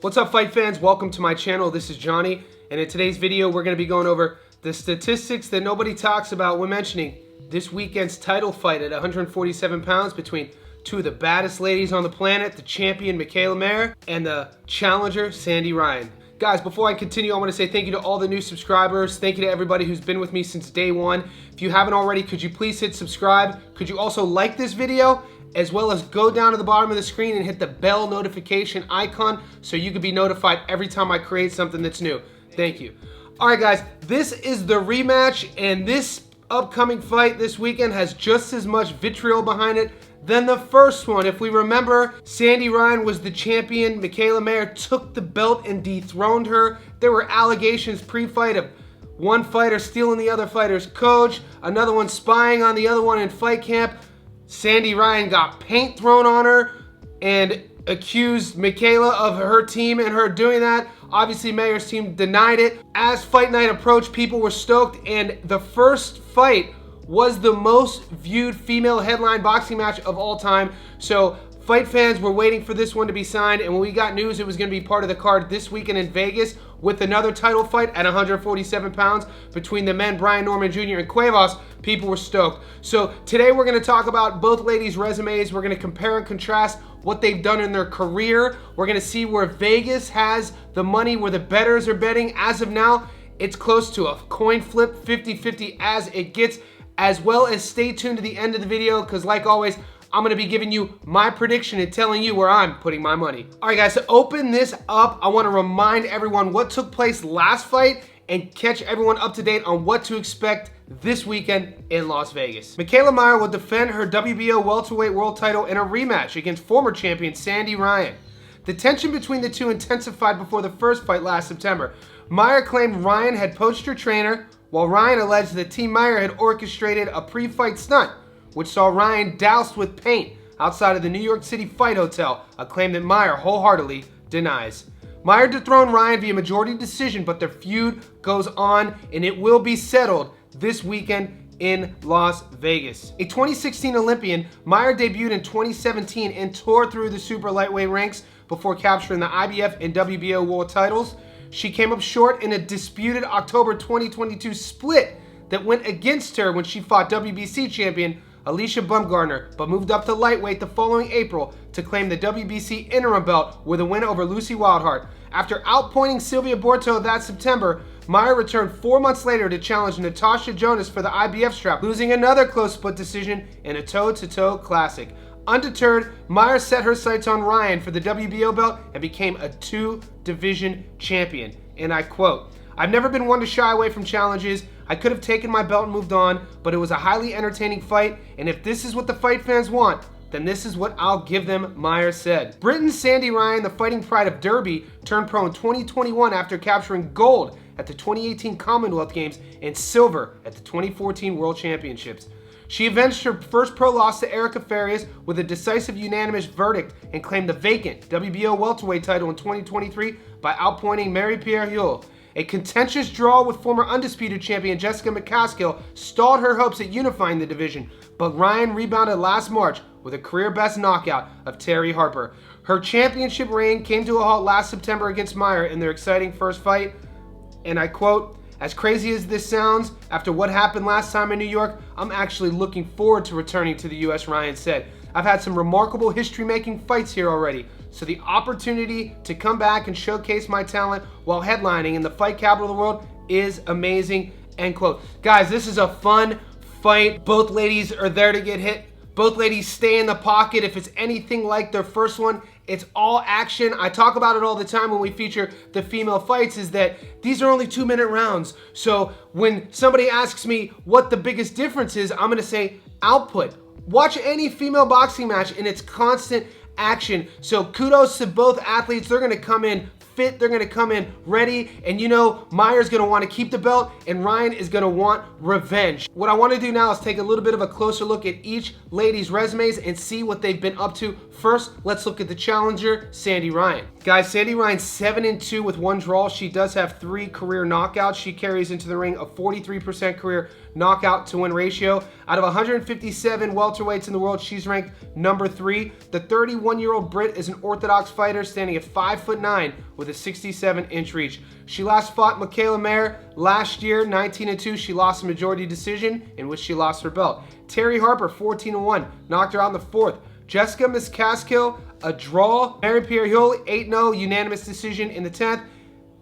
What's up, fight fans? Welcome to my channel. This is Johnny, and in today's video we're going to be going over the statistics that nobody talks about when mentioning this weekend's title fight at 147 pounds between two of the baddest ladies on the planet, the champion Mikaela and the challenger Sandy Ryan. Guys, before I continue, I want to say thank you to all the new subscribers. Thank you to everybody who's been with me since day one. If you haven't already, could you please hit subscribe? Could you also like this video, as well as go down to the bottom of the screen and hit the bell notification icon so you can be notified every time I create something that's new. Thank you. All right, guys, this is the rematch, and this upcoming fight this weekend has just as much vitriol behind it than the first one. If we remember, Sandy Ryan was the champion. Mikaela took the belt and dethroned her. There were allegations pre-fight of one fighter stealing the other fighter's coach, another one spying on the other one in fight camp. Sandy Ryan got paint thrown on her and accused Mikaela of her team and her doing that. Obviously, Mayer's team denied it. As fight night approached, people were stoked, and the first fight was the most viewed female headline boxing match of all time. So fight fans were waiting for this one to be signed, and when we got news it was going to be part of the card this weekend in Vegas with another title fight at 147 pounds between the men Brian Norman Jr. and Cuevas, people were stoked. So today we're going to talk about both ladies' resumes. We're going to compare and contrast what they've done in their career. We're going to see where Vegas has the money, where the bettors are betting. As of now, it's close to a coin flip, 50-50 as it gets, as well as stay tuned to the end of the video because, like always, I'm going to be giving you my prediction and telling you where I'm putting my money. All right, guys, to open this up, I want to remind everyone what took place last fight and catch everyone up to date on what to expect this weekend in Las Vegas. Mikaela will defend her WBO welterweight world title in a rematch against former champion Sandy Ryan. The tension between the two intensified before the first fight last September. Meyer claimed Ryan had poached her trainer, while Ryan alleged that Team Meyer had orchestrated a pre-fight stunt, which saw Ryan doused with paint outside of the New York City Fight Hotel, a claim that Meyer wholeheartedly denies. Meyer dethroned Ryan via majority decision, but their feud goes on, and it will be settled this weekend in Las Vegas. A 2016 Olympian, Meyer debuted in 2017 and tore through the super lightweight ranks before capturing the IBF and WBO world titles. She came up short in a disputed October 2022 split that went against her when she fought WBC champion Alicia Baumgardner, but moved up to lightweight the following April to claim the WBC interim belt with a win over Lucy Wildheart. After outpointing Silvia Borto that September, Meyer returned 4 months later to challenge Natasha Jonas for the IBF strap, losing another close split decision in a toe-to-toe classic. Undeterred, Meyer set her sights on Ryan for the WBO belt and became a two-division champion. And I quote, "I've never been one to shy away from challenges. I could have taken my belt and moved on, but it was a highly entertaining fight, and if this is what the fight fans want, then this is what I'll give them," Meyer said. Britain's Sandy Ryan, the fighting pride of Derby, turned pro in 2021 after capturing gold at the 2018 Commonwealth Games and silver at the 2014 World Championships. She avenged her first pro loss to Erica Farias with a decisive unanimous verdict and claimed the vacant WBO welterweight title in 2023 by outpointing Marie-Pierre Huel. A contentious draw with former undisputed champion Jessica McCaskill stalled her hopes at unifying the division, but Ryan rebounded last March with a career-best knockout of Terry Harper. Her championship reign came to a halt last September against Meyer in their exciting first fight, and I quote, "As crazy as this sounds, after what happened last time in New York, I'm actually looking forward to returning to the US," Ryan said. "I've had some remarkable history-making fights here already, so the opportunity to come back and showcase my talent while headlining in the fight capital of the world is amazing," end quote. Guys, this is a fun fight. Both ladies are there to get hit. Both ladies stay in the pocket. If it's anything like their first one, it's all action. I talk about it all the time when we feature the female fights, is that these are only 2-minute rounds. So when somebody asks me what the biggest difference is, I'm gonna say output. Watch any female boxing match and it's constant action. So kudos to both athletes. They're gonna come in fit, they're gonna come in ready, and you know Meyer's gonna want to keep the belt and Ryan is gonna want revenge. What I want to do now is take a little bit of a closer look at each lady's resumes and see what they've been up to First, let's look at the challenger, Sandy Ryan. Guys, Sandy Ryan's 7-2 with 1 draw. She does have 3 career knockouts. She carries into the ring a 43% career knockout to win ratio. Out of 157 welterweights in the world, she's ranked number 3. The 31-year-old Brit is an orthodox fighter standing at 5'9" with a 67-inch reach. She last fought Mikaela last year, 19-2. She lost a majority decision in which she lost her belt. Terry Harper, 14-1, knocked her out in the 4th. Jessica Miscaskill, a draw. Mary Pierre-Hill, 8-0, unanimous decision in the 10th.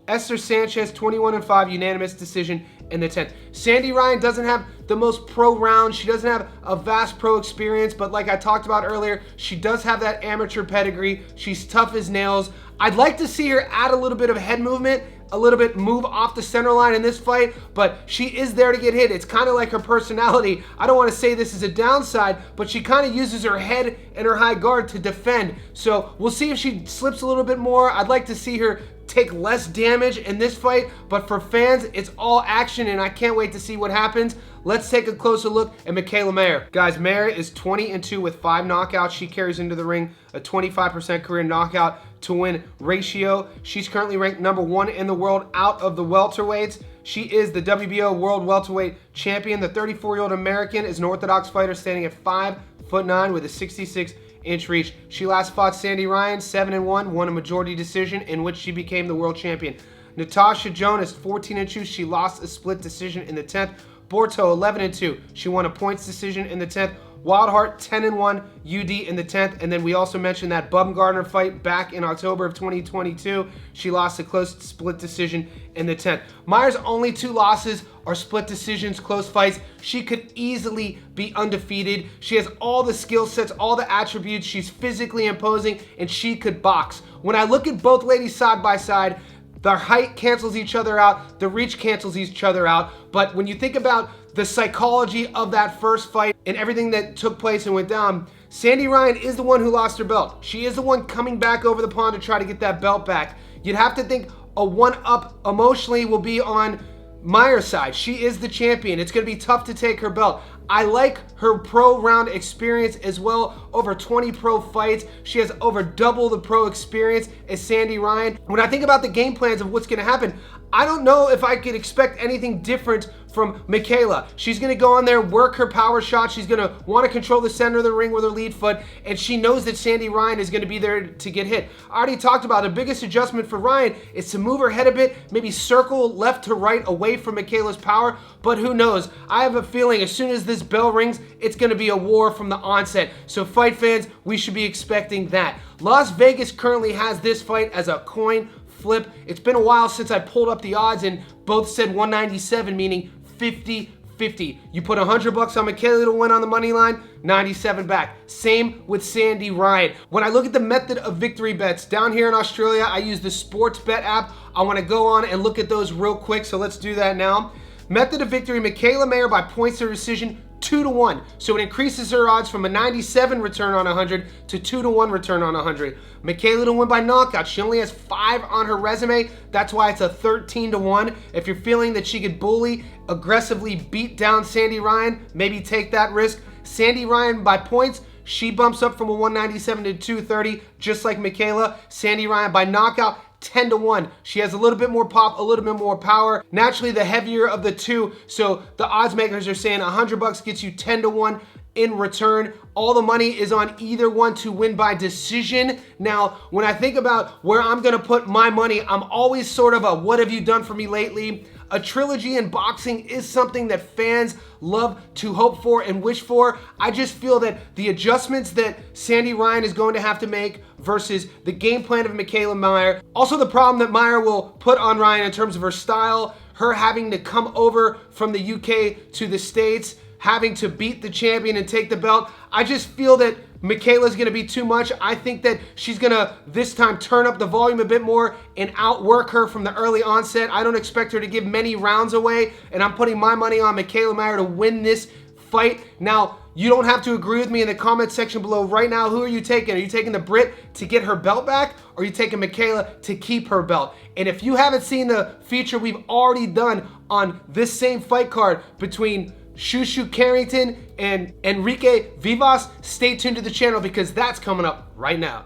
Esther Sanchez, 21-5, unanimous decision in the 10th. Sandy Ryan doesn't have the most pro rounds. She doesn't have a vast pro experience, but like I talked about earlier, she does have that amateur pedigree. She's tough as nails. I'd like to see her add a little bit of head movement, a little bit move off the center line in this fight, but she is there to get hit. It's kind of like her personality. I don't want to say this is a downside, but she kind of uses her head and her high guard to defend. So we'll see if she slips a little bit more. I'd like to see her take less damage in this fight, but for fans, it's all action, and I can't wait to see what happens. Let's take a closer look at Mikaela Mayer. Guys, Mayer is 20-2 with 5 knockouts. She carries into the ring a 25% career knockout to win ratio. She's currently ranked number 1 in the world out of the welterweights. She is the WBO World Welterweight Champion. The 34-year-old American is an orthodox fighter standing at 5'9" with a 66-inch reach. She last fought Sandy Ryan, 7-1, won a majority decision in which she became the world champion. Natasha Jonas, 14-2, she lost a split decision in the 10th. Borto, 11-2, she won a points decision in the 10th. Wildheart, 10-1, UD in the 10th. And then we also mentioned that Bumgarner fight back in October of 2022. She lost a close split decision in the 10th. Mayer's only 2 losses are split decisions, close fights. She could easily be undefeated. She has all the skill sets, all the attributes. She's physically imposing, and she could box. When I look at both ladies side by side, their height cancels each other out, the reach cancels each other out. But when you think about the psychology of that first fight and everything that took place and went down, Sandy Ryan is the one who lost her belt. She is the one coming back over the pond to try to get that belt back. You'd have to think a one-up emotionally will be on Mayer's side. She is the champion. It's going to be tough to take her belt. I like her pro round experience as well. Over 20 pro fights. She has over double the pro experience as Sandy Ryan. When I think about the game plans of what's going to happen, I don't know if I could expect anything different from Mikaela. She's going to go on there, work her power shot. She's going to want to control the center of the ring with her lead foot, and she knows that Sandy Ryan is going to be there to get hit. I already talked about the biggest adjustment for Ryan is to move her head a bit, maybe circle left to right away from Mikaela's power, but who knows? I have a feeling as soon as this bell rings, it's going to be a war from the onset. So fight fans, we should be expecting that. Las Vegas currently has this fight as a coin flip. It's been a while since I pulled up the odds and both said 197, meaning 50-50. You put $100 on Mikaela to win on the money line, 97 back. Same with Sandy Ryan. When I look at the method of victory bets down here in Australia, I use the sports bet app. I want to go on and look at those real quick, so let's do that now. Method of victory, Mikaela Mayer by points or decision, 2-1. So it increases her odds from a 97 return on 100 to 2-1 return on 100. Mikaela to win by knockout. She only has 5 on her resume. That's why it's a 13-1. If you're feeling that she could bully, aggressively beat down Sandy Ryan, maybe take that risk. Sandy Ryan by points, she bumps up from a 197 to 230, just like Mikaela. Sandy Ryan by knockout, 10-1. She has a little bit more pop, a little bit more power. Naturally, the heavier of the two. So the odds makers are saying $100 gets you 10-1 in return. All the money is on either one to win by decision. Now, when I think about where I'm going to put my money, I'm always sort of a what have you done for me lately? A trilogy in boxing is something that fans love to hope for and wish for. I just feel that the adjustments that Sandy Ryan is going to have to make versus the game plan of Mikaela Mayer, also the problem that Mayer will put on Ryan in terms of her style, her having to come over from the UK to the States, having to beat the champion and take the belt. I just feel that Mikaela's gonna be too much. I think that she's gonna this time turn up the volume a bit more and outwork her from the early onset. I don't expect her to give many rounds away, and I'm putting my money on Mikaela Mayer to win this fight. Now, you don't have to agree with me in the comment section below right now. Who are you taking? Are you taking the Brit to get her belt back, or are you taking Mikaela to keep her belt? And if you haven't seen the feature we've already done on this same fight card between Shushu Carrington and Enrique Vivas, stay tuned to the channel because that's coming up right now.